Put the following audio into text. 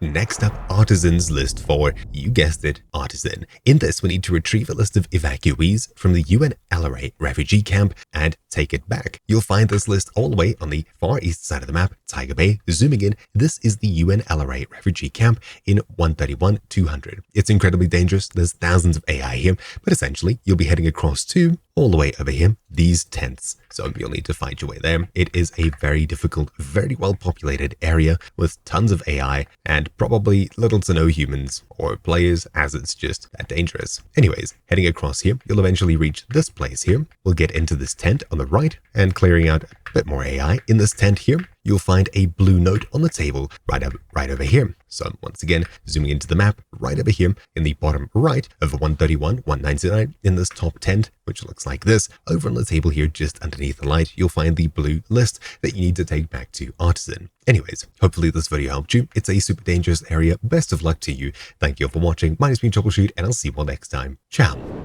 Next up, Artisan's list for, you guessed it, Artisan. In this, we need to retrieve a list of evacuees from the UNLRA refugee camp and take it back. You'll find this list all the way on the far east side of the map, Tiger Bay. Zooming in, this is the UNLRA refugee camp in 131-200. It's incredibly dangerous. There's thousands of AI here, but essentially, you'll be heading across to, all the way over here, these tents. So you'll need to find your way there. It is a very difficult, very well populated area with tons of AI and probably little to no humans or players, as it's just that dangerous. Anyways, heading across here, you'll eventually reach this place here. We'll get into this tent on the right and clearing out a bit more AI. In this tent here, you'll find a blue note on the table right over here. So once again, zooming into the map, right over here in the bottom right of 131-199 in this top tent, which looks like this, over on the table here just underneath the light, you'll find the blue list that you need to take back to Artisan. Anyways, hopefully this video helped you. It's a super dangerous area. Best of luck to you. Thank you all for watching. My name's been Troubleshoot, and I'll see you all next time. Ciao.